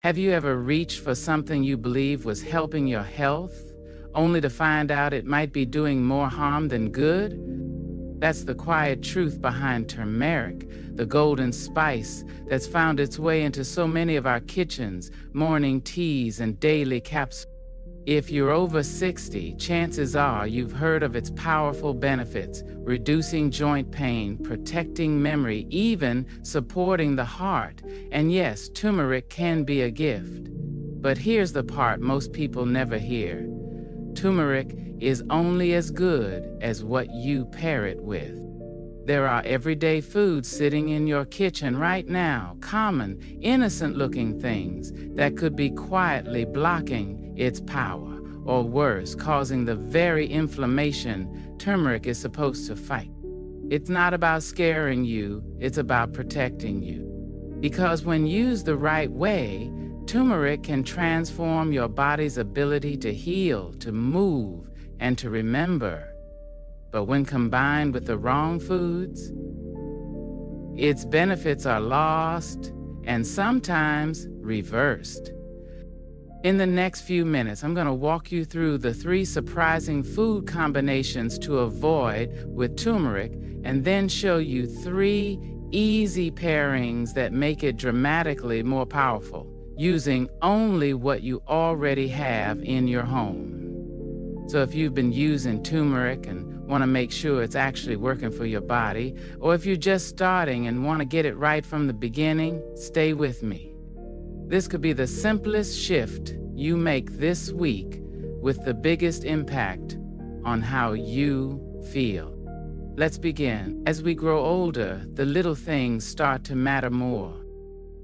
Have you ever reached for something you believe was helping your health, only to find out it might be doing more harm than good? That's the quiet truth behind turmeric, the golden spice that's found its way into so many of our kitchens, morning teas, and daily capsules. If you're over 60, chances are you've heard of its powerful benefits, reducing joint pain, protecting memory, even supporting the heart. And yes, turmeric can be a gift. But here's the part most people never hear. Turmeric is only as good as what you pair it with. There are everyday foods sitting in your kitchen right now, common, innocent-looking things that could be quietly blocking its power, or worse, causing the very inflammation turmeric is supposed to fight. It's not about scaring you, it's about protecting you. Because when used the right way, turmeric can transform your body's ability to heal, to move, and to remember. But when combined with the wrong foods, its benefits are lost and sometimes reversed. In the next few minutes, I'm going to walk you through the 3 surprising food combinations to avoid with turmeric, and then show you 3 easy pairings that make it dramatically more powerful, using only what you already have in your home. So if you've been using turmeric and want to make sure it's actually working for your body, or if you're just starting and want to get it right from the beginning, stay with me. This could be the simplest shift you make this week with the biggest impact on how you feel. Let's begin. As we grow older, the little things start to matter more.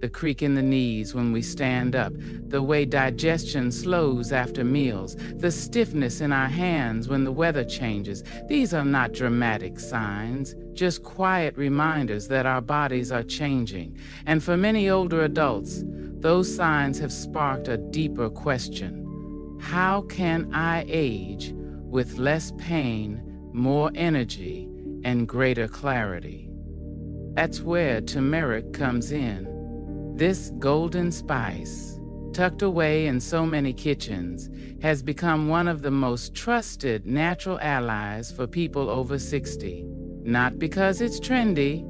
The creak in the knees when we stand up, the way digestion slows after meals, the stiffness in our hands when the weather changes. These are not dramatic signs, just quiet reminders that our bodies are changing. And for many older adults, those signs have sparked a deeper question. How can I age with less pain, more energy, and greater clarity? That's where turmeric comes in. This golden spice, tucked away in so many kitchens, has become one of the most trusted natural allies for people over 60. Not because it's trendy,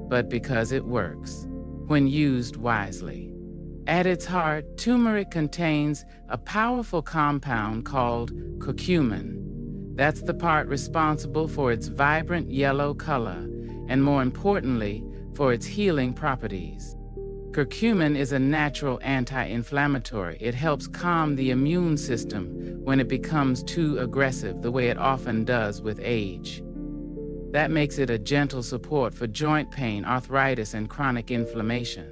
but because it works, when used wisely. At its heart, turmeric contains a powerful compound called curcumin. That's the part responsible for its vibrant yellow color, and more importantly, for its healing properties. Curcumin is a natural anti-inflammatory. It helps calm the immune system when it becomes too aggressive, the way it often does with age. That makes it a gentle support for joint pain, arthritis, and chronic inflammation.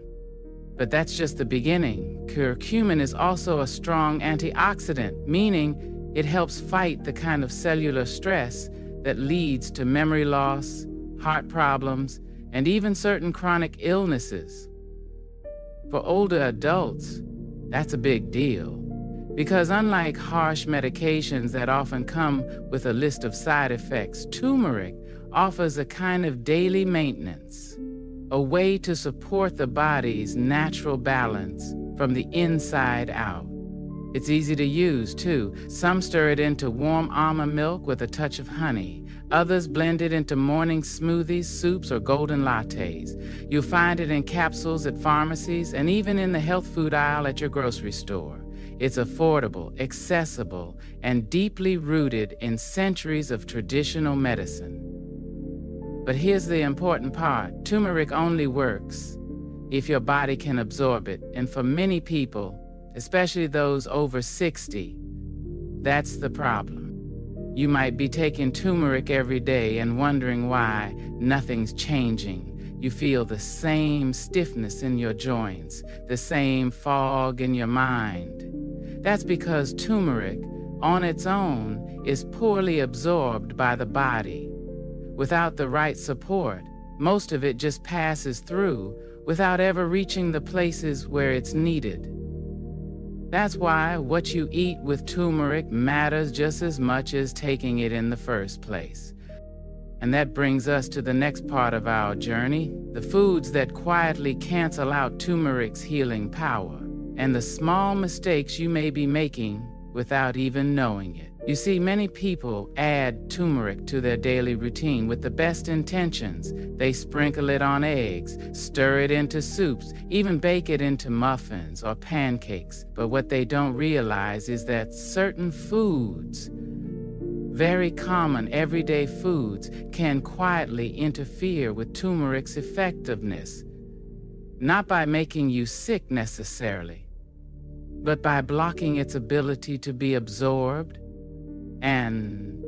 But that's just the beginning. Curcumin is also a strong antioxidant, meaning it helps fight the kind of cellular stress that leads to memory loss, heart problems, and even certain chronic illnesses. For older adults, that's a big deal, because unlike harsh medications that often come with a list of side effects, turmeric offers a kind of daily maintenance, a way to support the body's natural balance from the inside out. It's easy to use, too. Some stir it into warm almond milk with a touch of honey. Others blend it into morning smoothies, soups, or golden lattes. You'll find it in capsules at pharmacies and even in the health food aisle at your grocery store. It's affordable, accessible, and deeply rooted in centuries of traditional medicine. But here's the important part. Turmeric only works if your body can absorb it. And for many people, especially those over 60, that's the problem. You might be taking turmeric every day and wondering why nothing's changing. You feel the same stiffness in your joints, the same fog in your mind. That's because turmeric, on its own, is poorly absorbed by the body. Without the right support, most of it just passes through without ever reaching the places where it's needed. That's why what you eat with turmeric matters just as much as taking it in the first place. And that brings us to the next part of our journey, the foods that quietly cancel out turmeric's healing power. and the small mistakes you may be making without even knowing it. You see, many people add turmeric to their daily routine with the best intentions. They sprinkle it on eggs, stir it into soups, even bake it into muffins or pancakes. But what they don't realize is that certain foods, very common everyday foods, can quietly interfere with turmeric's effectiveness. Not by making you sick necessarily, but by blocking its ability to be absorbed. And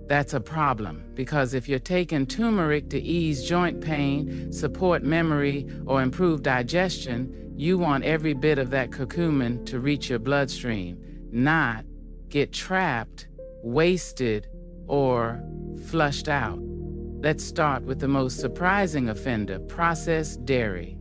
that's a problem, because if you're taking turmeric to ease joint pain, support memory, or improve digestion, you want every bit of that curcumin to reach your bloodstream, not get trapped, wasted, or flushed out. Let's start with the most surprising offender: processed dairy.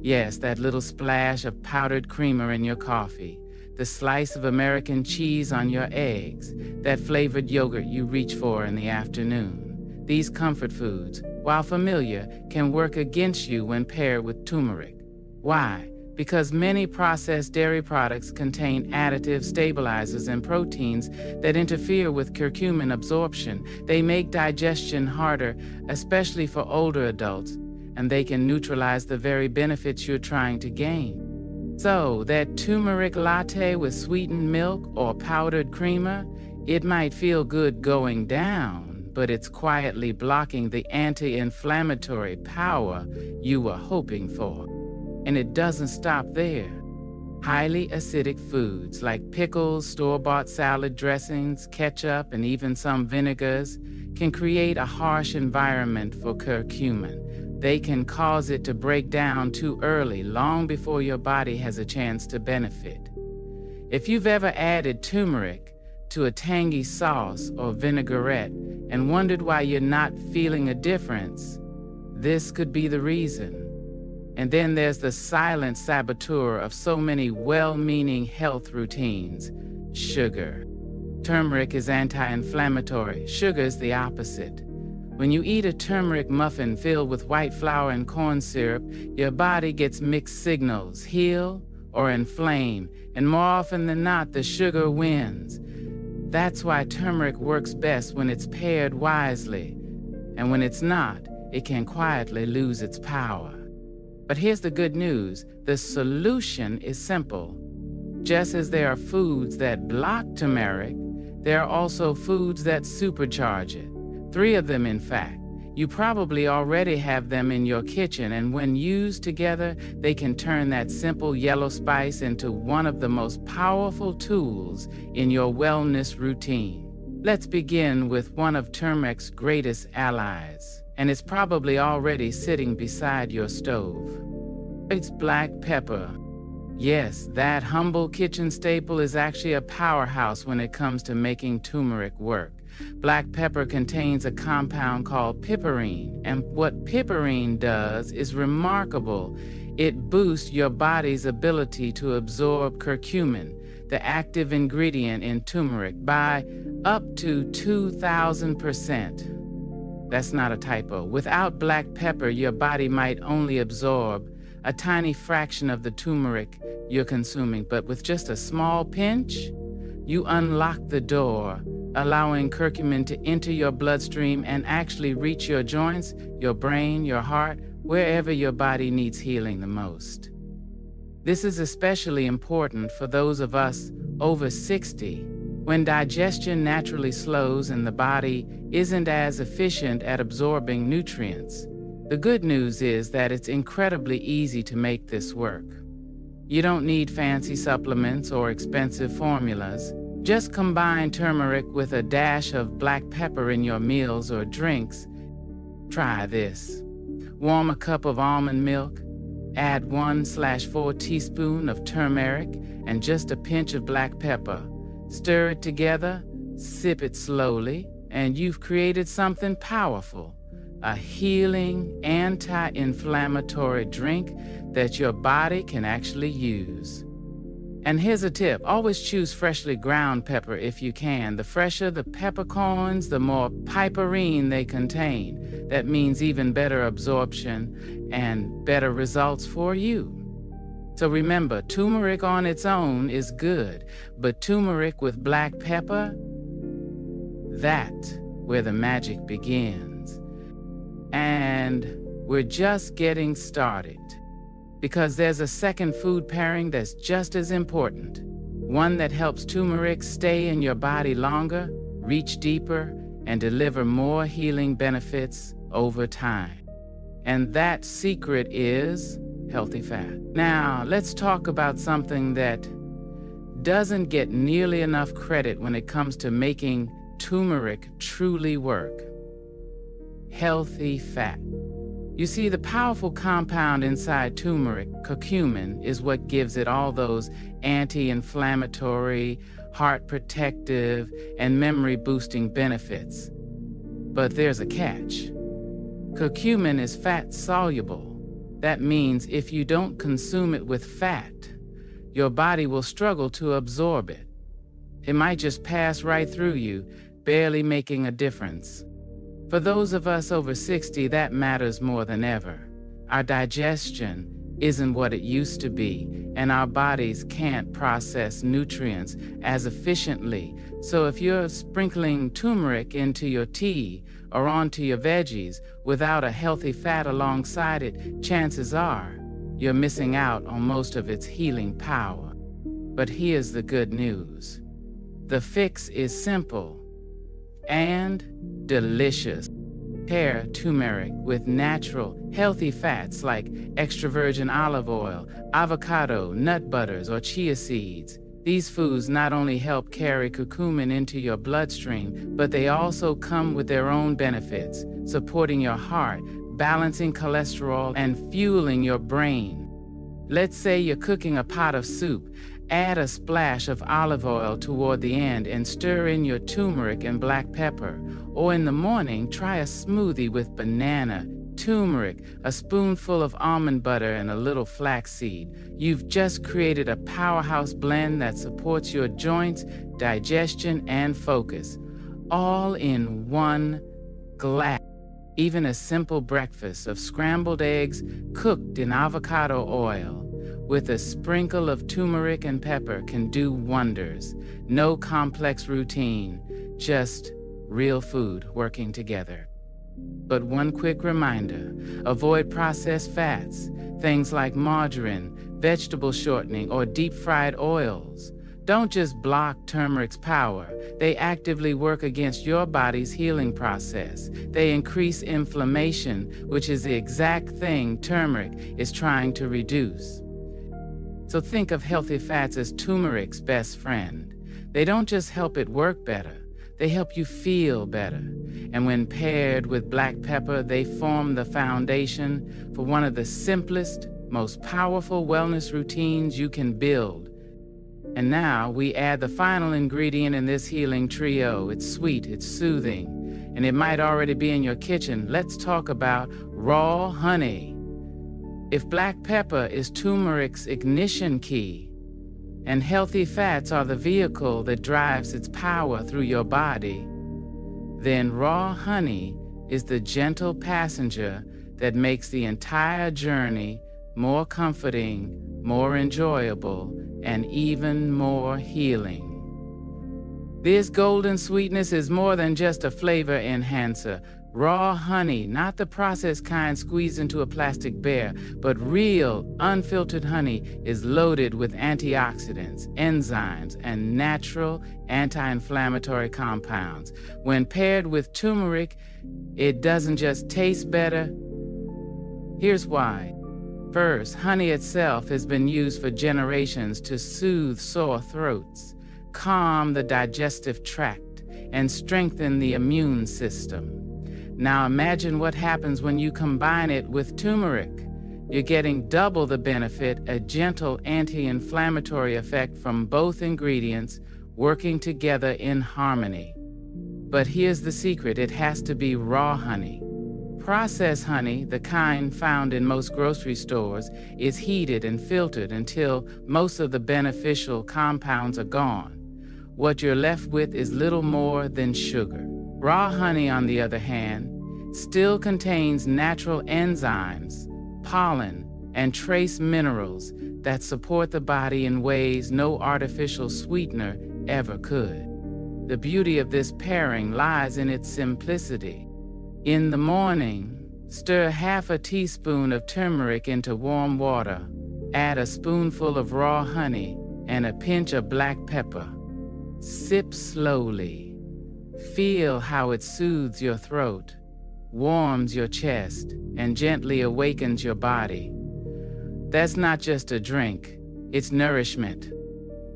Yes, that little splash of powdered creamer in your coffee, the slice of American cheese on your eggs, that flavored yogurt you reach for in the afternoon. These comfort foods, while familiar, can work against you when paired with turmeric. Why? Because many processed dairy products contain additives, stabilizers, and proteins that interfere with curcumin absorption. They make digestion harder, especially for older adults, and they can neutralize the very benefits you're trying to gain. So, that turmeric latte with sweetened milk or powdered creamer, it might feel good going down, but it's quietly blocking the anti-inflammatory power you were hoping for. And it doesn't stop there. Highly acidic foods like pickles, store-bought salad dressings, ketchup, and even some vinegars can create a harsh environment for curcumin. They can cause it to break down too early, long before your body has a chance to benefit. If you've ever added turmeric to a tangy sauce or vinaigrette and wondered why you're not feeling a difference, this could be the reason. And then there's the silent saboteur of so many well-meaning health routines: sugar. Turmeric is anti-inflammatory. Sugar is the opposite. When you eat a turmeric muffin filled with white flour and corn syrup, your body gets mixed signals: heal or inflame, and more often than not, the sugar wins. That's why turmeric works best when it's paired wisely, and when it's not, it can quietly lose its power. But here's the good news: the solution is simple. Just as there are foods that block turmeric, there are also foods that supercharge it. 3 of them, in fact. You probably already have them in your kitchen, and when used together, they can turn that simple yellow spice into one of the most powerful tools in your wellness routine. Let's begin with one of turmeric's greatest allies, and it's probably already sitting beside your stove. It's black pepper. Yes, that humble kitchen staple is actually a powerhouse when it comes to making turmeric work. Black pepper contains a compound called piperine, and what piperine does is remarkable. It boosts your body's ability to absorb curcumin, the active ingredient in turmeric, by up to 2,000%. That's not a typo. Without black pepper, your body might only absorb a tiny fraction of the turmeric you're consuming, but with just a small pinch, you unlock the door, allowing curcumin to enter your bloodstream and actually reach your joints, your brain, your heart, wherever your body needs healing the most. This is especially important for those of us over 60, when digestion naturally slows and the body isn't as efficient at absorbing nutrients. The good news is that it's incredibly easy to make this work. You don't need fancy supplements or expensive formulas. Just combine turmeric with a dash of black pepper in your meals or drinks. Try this. Warm a cup of almond milk, add 1/4 teaspoon of turmeric and just a pinch of black pepper. Stir it together, sip it slowly, and you've created something powerful. A healing, anti-inflammatory drink that your body can actually use. And here's a tip: always choose freshly ground pepper if you can. The fresher the peppercorns, the more piperine they contain. That means even better absorption and better results for you. So remember, turmeric on its own is good, but turmeric with black pepper, that's where the magic begins. And we're just getting started, because there's a second food pairing that's just as important. One that helps turmeric stay in your body longer, reach deeper, and deliver more healing benefits over time. And that secret is healthy fat. Now, let's talk about something that doesn't get nearly enough credit when it comes to making turmeric truly work. Healthy fat. You see, the powerful compound inside turmeric, curcumin, is what gives it all those anti-inflammatory, heart protective, and memory boosting benefits. But there's a catch. Curcumin is fat soluble. That means if you don't consume it with fat, your body will struggle to absorb it. It might just pass right through you, barely making a difference. For those of us over 60, that matters more than ever. Our digestion isn't what it used to be, and our bodies can't process nutrients as efficiently. So if you're sprinkling turmeric into your tea or onto your veggies without a healthy fat alongside it, chances are you're missing out on most of its healing power. But here's the good news. The fix is simple and delicious. Pair turmeric with natural, healthy fats like extra virgin olive oil, avocado, nut butters, or chia seeds. These foods not only help carry curcumin into your bloodstream, but they also come with their own benefits, supporting your heart, balancing cholesterol, and fueling your brain. Let's say you're cooking a pot of soup. Add a splash of olive oil toward the end and stir in your turmeric and black pepper. Or in the morning, try a smoothie with banana, turmeric, a spoonful of almond butter, and a little flaxseed. You've just created a powerhouse blend that supports your joints, digestion, and focus, all in one glass. Even a simple breakfast of scrambled eggs cooked in avocado oil with a sprinkle of turmeric and pepper can do wonders. No complex routine, just real food working together. But one quick reminder, avoid processed fats, things like margarine, vegetable shortening, or deep-fried oils. Don't just block turmeric's power. They actively work against your body's healing process. They increase inflammation, which is the exact thing turmeric is trying to reduce. So think of healthy fats as turmeric's best friend. They don't just help it work better, they help you feel better. And when paired with black pepper, they form the foundation for one of the simplest, most powerful wellness routines you can build. And now we add the final ingredient in this healing trio. It's sweet, it's soothing, and it might already be in your kitchen. Let's talk about raw honey. If black pepper is turmeric's ignition key, and healthy fats are the vehicle that drives its power through your body, then raw honey is the gentle passenger that makes the entire journey more comforting, more enjoyable, and even more healing. This golden sweetness is more than just a flavor enhancer. Raw honey, not the processed kind squeezed into a plastic bear, but real, unfiltered honey is loaded with antioxidants, enzymes, and natural anti-inflammatory compounds. When paired with turmeric, it doesn't just taste better. Here's why. First, honey itself has been used for generations to soothe sore throats, calm the digestive tract, and strengthen the immune system. Now imagine what happens when you combine it with turmeric. You're getting double the benefit, a gentle anti-inflammatory effect from both ingredients working together in harmony. But here's the secret, it has to be raw honey. Processed honey, the kind found in most grocery stores, is heated and filtered until most of the beneficial compounds are gone. What you're left with is little more than sugar. Raw honey, on the other hand, still contains natural enzymes, pollen, and trace minerals that support the body in ways no artificial sweetener ever could. The beauty of this pairing lies in its simplicity. In the morning, stir half a teaspoon of turmeric into warm water. Add a spoonful of raw honey and a pinch of black pepper. Sip slowly. Feel how it soothes your throat, warms your chest, and gently awakens your body. That's not just a drink, it's nourishment.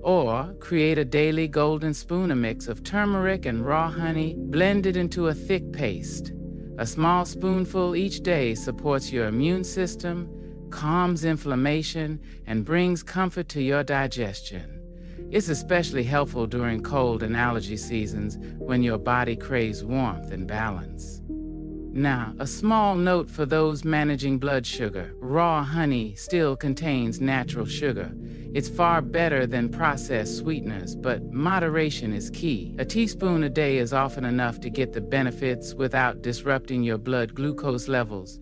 Or create a daily golden spooner mix of turmeric and raw honey blended into a thick paste. A small spoonful each day supports your immune system, calms inflammation, and brings comfort to your digestion. It's especially helpful during cold and allergy seasons when your body craves warmth and balance. Now, a small note for those managing blood sugar. Raw honey still contains natural sugar. It's far better than processed sweeteners, but moderation is key. A teaspoon a day is often enough to get the benefits without disrupting your blood glucose levels.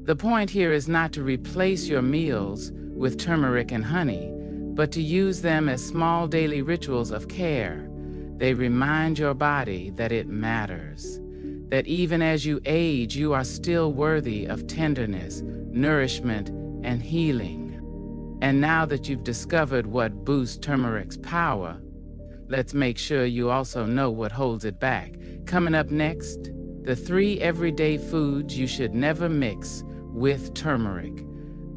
The point here is not to replace your meals with turmeric and honey, but to use them as small daily rituals of care. They remind your body that it matters, that even as you age, you are still worthy of tenderness, nourishment, and healing. And now that you've discovered what boosts turmeric's power, let's make sure you also know what holds it back. Coming up next, the 3 everyday foods you should never mix with turmeric.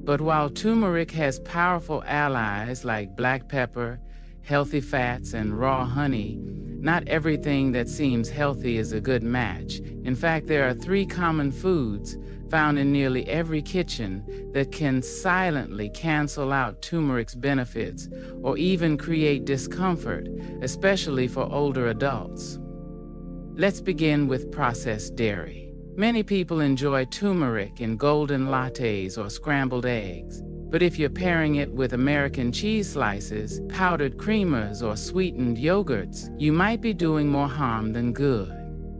But while turmeric has powerful allies like black pepper, healthy fats, and raw honey, not everything that seems healthy is a good match. In fact, there are 3 common foods found in nearly every kitchen that can silently cancel out turmeric's benefits or even create discomfort, especially for older adults. Let's begin with processed dairy. Many people enjoy turmeric in golden lattes or scrambled eggs. But if you're pairing it with American cheese slices, powdered creamers, or sweetened yogurts, you might be doing more harm than good.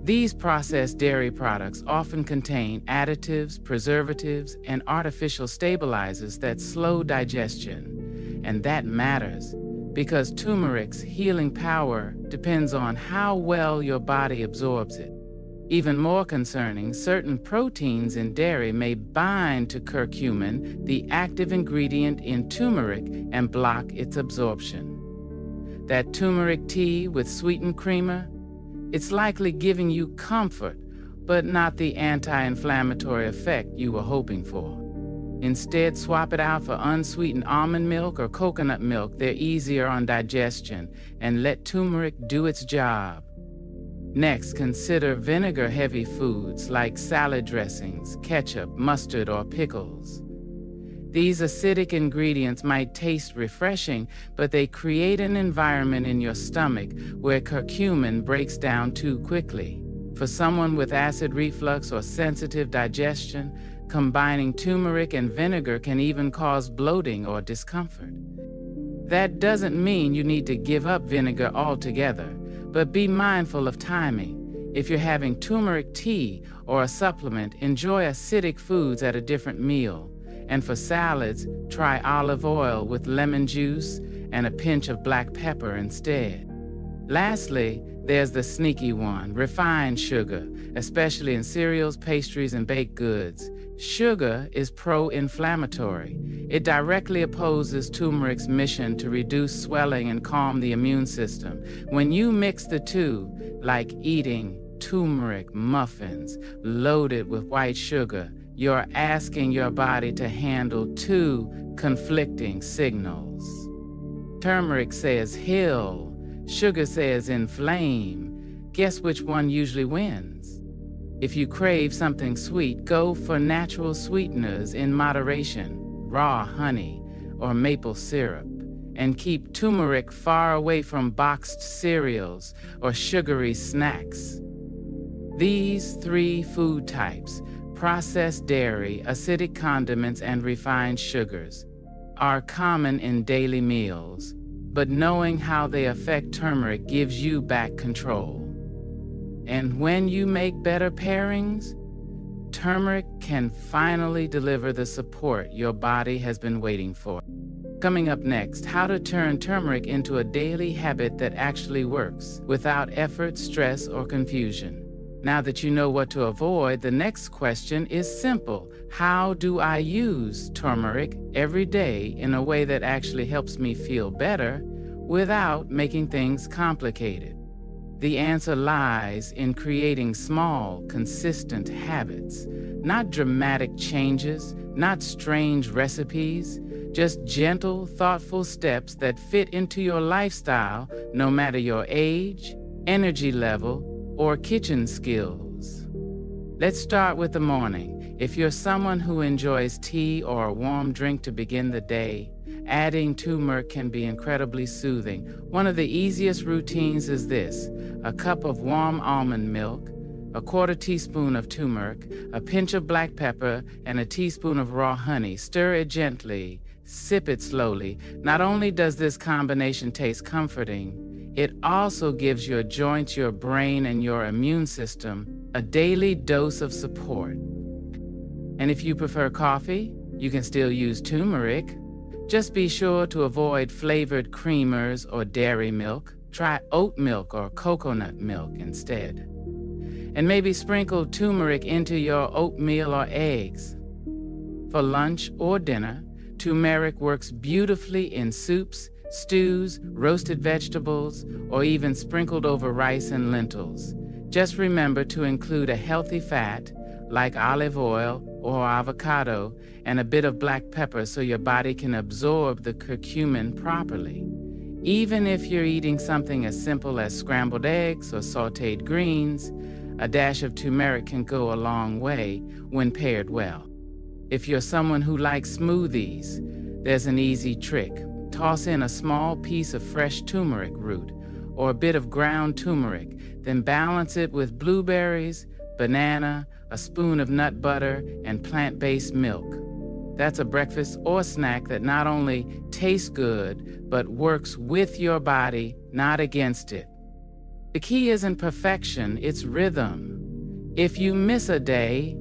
These processed dairy products often contain additives, preservatives, and artificial stabilizers that slow digestion. And that matters because turmeric's healing power depends on how well your body absorbs it. Even more concerning, certain proteins in dairy may bind to curcumin, the active ingredient in turmeric, and block its absorption. That turmeric tea with sweetened creamer, it's likely giving you comfort, but not the anti-inflammatory effect you were hoping for. Instead, swap it out for unsweetened almond milk or coconut milk. They're easier on digestion, and let turmeric do its job. Next, consider vinegar-heavy foods like salad dressings, ketchup, mustard, or pickles. These acidic ingredients might taste refreshing, but they create an environment in your stomach where curcumin breaks down too quickly. For someone with acid reflux or sensitive digestion, combining turmeric and vinegar can even cause bloating or discomfort. That doesn't mean you need to give up vinegar altogether, but be mindful of timing. If you're having turmeric tea or a supplement, enjoy acidic foods at a different meal. And for salads, try olive oil with lemon juice and a pinch of black pepper instead. Lastly, there's the sneaky one, refined sugar, especially in cereals, pastries, and baked goods. Sugar is pro-inflammatory. It directly opposes turmeric's mission to reduce swelling and calm the immune system. When you mix the two, like eating turmeric muffins loaded with white sugar, you're asking your body to handle 2 conflicting signals. Turmeric says heal, sugar says inflame. Guess which one usually wins? If you crave something sweet, go for natural sweeteners in moderation, raw honey or maple syrup, and keep turmeric far away from boxed cereals or sugary snacks. These 3 food types, processed dairy, acidic condiments, and refined sugars, are common in daily meals, but knowing how they affect turmeric gives you back control. And when you make better pairings, turmeric can finally deliver the support your body has been waiting for. Coming up next, how to turn turmeric into a daily habit that actually works without effort, stress, or confusion. Now that you know what to avoid, the next question is simple. How do I use turmeric every day in a way that actually helps me feel better without making things complicated? The answer lies in creating small, consistent habits, not dramatic changes, not strange recipes, just gentle, thoughtful steps that fit into your lifestyle, no matter your age, energy level, or kitchen skills. Let's start with the morning. If you're someone who enjoys tea or a warm drink to begin the day, adding turmeric can be incredibly soothing. One of the easiest routines is this: a cup of warm almond milk, a quarter teaspoon of turmeric, a pinch of black pepper, and a teaspoon of raw honey. Stir it gently, sip it slowly. Not only does this combination taste comforting, it also gives your joints, your brain, and your immune system a daily dose of support. And if you prefer coffee, you can still use turmeric. Just be sure to avoid flavored creamers or dairy milk. Try oat milk or coconut milk instead. And maybe sprinkle turmeric into your oatmeal or eggs. For lunch or dinner, turmeric works beautifully in soups, stews, roasted vegetables, or even sprinkled over rice and lentils. Just remember to include a healthy fat, like olive oil or avocado, and a bit of black pepper so your body can absorb the curcumin properly. Even if you're eating something as simple as scrambled eggs or sautéed greens, a dash of turmeric can go a long way when paired well. If you're someone who likes smoothies, there's an easy trick. Toss in a small piece of fresh turmeric root or a bit of ground turmeric, then balance it with blueberries, banana, a spoon of nut butter, and plant-based milk. That's a breakfast or snack that not only tastes good, but works with your body, not against it. The key isn't perfection, it's rhythm. If you miss a day,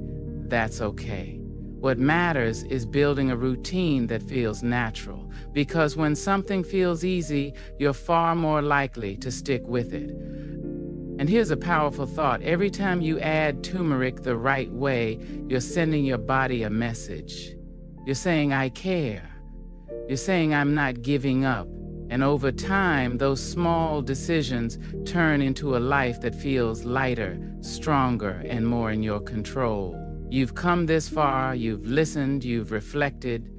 that's okay. What matters is building a routine that feels natural, because when something feels easy, you're far more likely to stick with it. And here's a powerful thought. Every time you add turmeric the right way, you're sending your body a message. You're saying, I care. You're saying, I'm not giving up. And over time, those small decisions turn into a life that feels lighter, stronger, and more in your control. You've come this far, you've listened, you've reflected,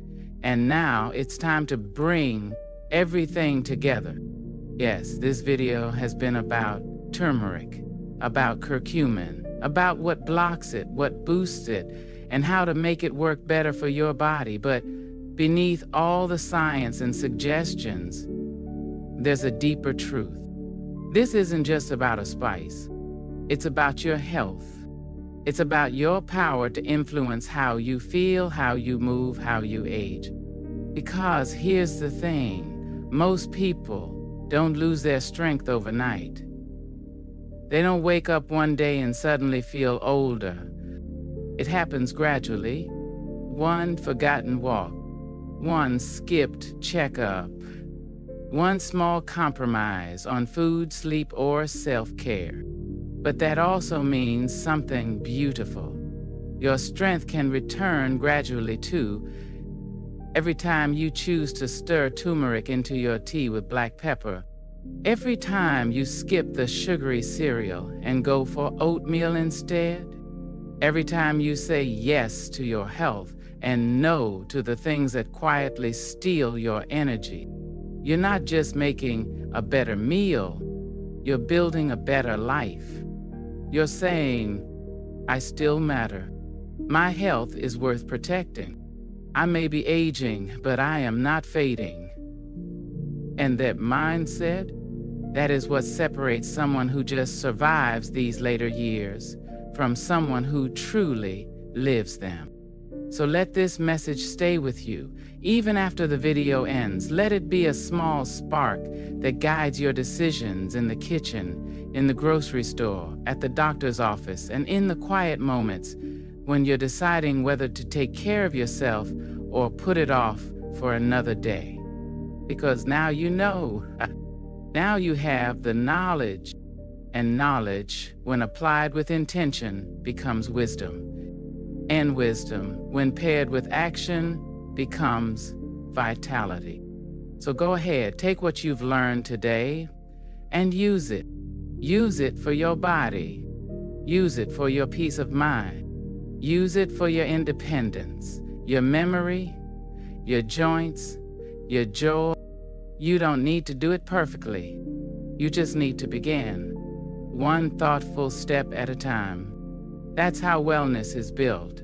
and now it's time to bring everything together. Yes, this video has been about turmeric, about curcumin, about what blocks it, what boosts it, and how to make it work better for your body. But beneath all the science and suggestions, there's a deeper truth. This isn't just about a spice. It's about your health. It's about your power to influence how you feel, how you move, how you age. Because here's the thing, most people don't lose their strength overnight. They don't wake up one day and suddenly feel older. It happens gradually. One forgotten walk, one skipped checkup, one small compromise on food, sleep, or self-care. But that also means something beautiful. Your strength can return gradually too. Every time you choose to stir turmeric into your tea with black pepper, every time you skip the sugary cereal and go for oatmeal instead, every time you say yes to your health and no to the things that quietly steal your energy, you're not just making a better meal, you're building a better life. You're saying, I still matter. My health is worth protecting. I may be aging, but I am not fading. And that mindset, that is what separates someone who just survives these later years from someone who truly lives them. So let this message stay with you. Even after the video ends, let it be a small spark that guides your decisions in the kitchen, in the grocery store, at the doctor's office, and in the quiet moments when you're deciding whether to take care of yourself or put it off for another day. because now you know. Now you have the knowledge, and knowledge, when applied with intention, becomes wisdom. And wisdom, when paired with action, becomes vitality. So go ahead, take what you've learned today and use it. Use it for your body. Use it for your peace of mind. Use it for your independence, your memory, your joints, your joy. You don't need to do it perfectly. You just need to begin, one thoughtful step at a time. That's how wellness is built.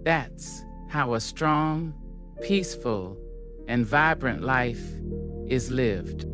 That's how a strong, peaceful, and vibrant life is lived.